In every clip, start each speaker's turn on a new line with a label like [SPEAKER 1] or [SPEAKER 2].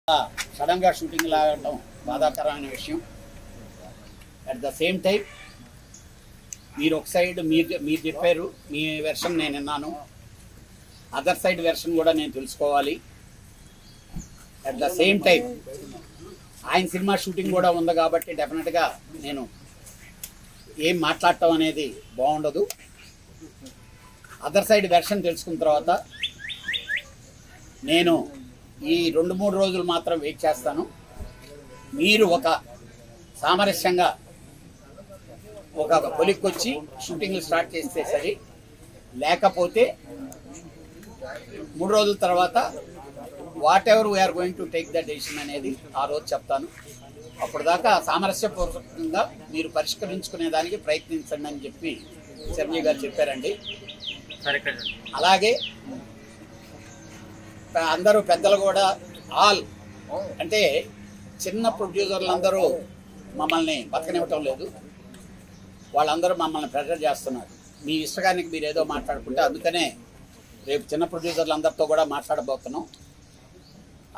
[SPEAKER 1] సడన్గా షూటింగ్ లాగటం బాధాకరమైన విషయం. అట్ ద సేమ్ టైం మీరు ఒక సైడ్ మీరు చెప్పారు, మీ వెర్షన్ నేను విన్నాను, అదర్ సైడ్ వెర్షన్ కూడా నేను తెలుసుకోవాలి. అట్ ద సేమ్ టైం ఆయన సినిమా షూటింగ్ కూడా ఉంది కాబట్టి డెఫినెట్గా నేను ఏం మాట్లాడటం అనేది బాగుండదు. అదర్ సైడ్ వెర్షన్ తెలుసుకున్న తర్వాత నేను ఈ 2-3 రోజులు మాత్రం వెయిట్ చేస్తాను. మీరు ఒక సామరస్యంగా ఒక కొలిక్కొచ్చి షూటింగ్లు స్టార్ట్ చేస్తే సరి, లేకపోతే 3 రోజుల తర్వాత whatever we're going to take the decision అనేది ఆ రోజు చెప్తాను. అప్పుడు దాకా సామరస్యపూర్వకంగా మీరు పరిష్కరించుకునే దానికి ప్రయత్నించండి అని చెప్పి చిరంజీవి గారు చెప్పారండి. అలాగే అందరూ పెద్దలు కూడా ఆల్ అంటే చిన్న ప్రొడ్యూసర్లు అందరూ మమ్మల్ని బతకనివ్వటం లేదు. వాళ్ళందరూ మమ్మల్ని ప్రెషర్ చేస్తున్నారు. మీ ఇష్టకానికి మీరు ఏదో మాట్లాడుకుంటే, అందుకనే రేపు చిన్న ప్రొడ్యూసర్లు అందరితో కూడా మాట్లాడబోతున్నాం.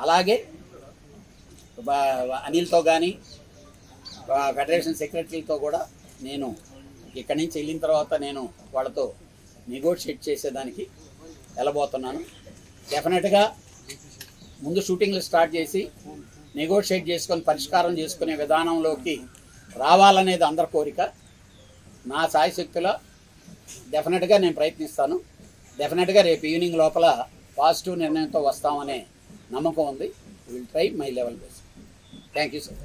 [SPEAKER 1] అలాగే అనిల్తో కానీ ఫెడరేషన్ సెక్రటరీతో కూడా నేను ఇక్కడి నుంచి వెళ్ళిన తర్వాత నేను వాళ్ళతో నెగోషియేట్ చేసేదానికి వెళ్ళబోతున్నాను. డెఫినెట్గా ముందు షూటింగ్లు స్టార్ట్ చేసి నెగోషియేట్ చేసుకొని పరిష్కారం చేసుకునే విధానంలోకి రావాలనేది అందరి కోరిక. నా సాయశక్తిలో డెఫినెట్గా నేను ప్రయత్నిస్తాను. డెఫినెట్గా రేపు ఈవినింగ్ లోపల పాజిటివ్ నిర్ణయంతో వస్తామనే నమ్మకం ఉంది. Will try my level best. Thank you sir.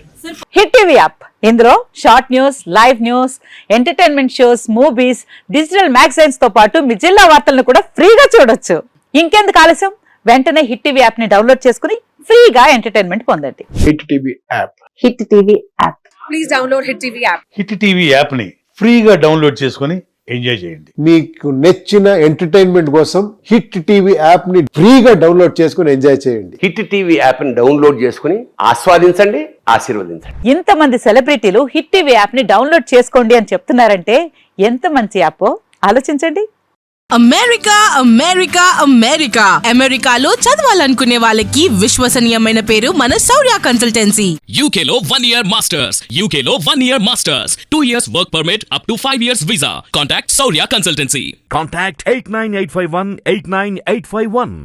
[SPEAKER 2] Hit TV app, ఇందులో short news, live news, entertainment shows, movies, digital magazines తో పాటు మీ జిల్లా వార్తలను కూడా ఫ్రీగా చూడొచ్చు. ఇంకెందుకు ఆలస్యం, వెంటనే హిట్ టీవీ యాప్ ని డౌన్లోడ్ చేసుకుని ఫ్రీగా ఎంటర్టైన్మెంట్ పొందండి.
[SPEAKER 3] Hit TV app.
[SPEAKER 2] Hit TV app.
[SPEAKER 4] Please download hit TV app.
[SPEAKER 5] Hit TV app ని ఫ్రీగా డౌన్లోడ్ చేసుకుని ఎంజాయ్ చేయండి.
[SPEAKER 3] మీకు నచ్చిన ఎంటర్టైన్మెంట్ కోసం హిట్ టీవీ యాప్ ని ఫ్రీగా డౌన్లోడ్ చేసుకుని ఎంజాయ్ చేయండి.
[SPEAKER 6] హిట్ టీవీ యాప్ ని డౌన్లోడ్ చేసుకుని ఆస్వాదించండి, ఆశీర్వదించండి.
[SPEAKER 2] ఇంతమంది సెలబ్రిటీలు హిట్ టీవీ యాప్ ని డౌన్లోడ్ చేసుకోండి అని చెప్తున్నారంటే ఎంత మంచి యాప్ ఆలోచించండి.
[SPEAKER 4] అమెరికా అమెరికా అమెరికా అమెరికాలో చదవాలనుకునే వాళ్ళకి విశ్వసనీయమైన పేరు మన శౌర్య కన్సల్టెన్సీ.
[SPEAKER 7] UK లో 1 year masters. UK లో 1 year masters. 2 years work permit up to 5 years visa. Contact Saurya Consultancy.
[SPEAKER 8] Contact 89851 89851.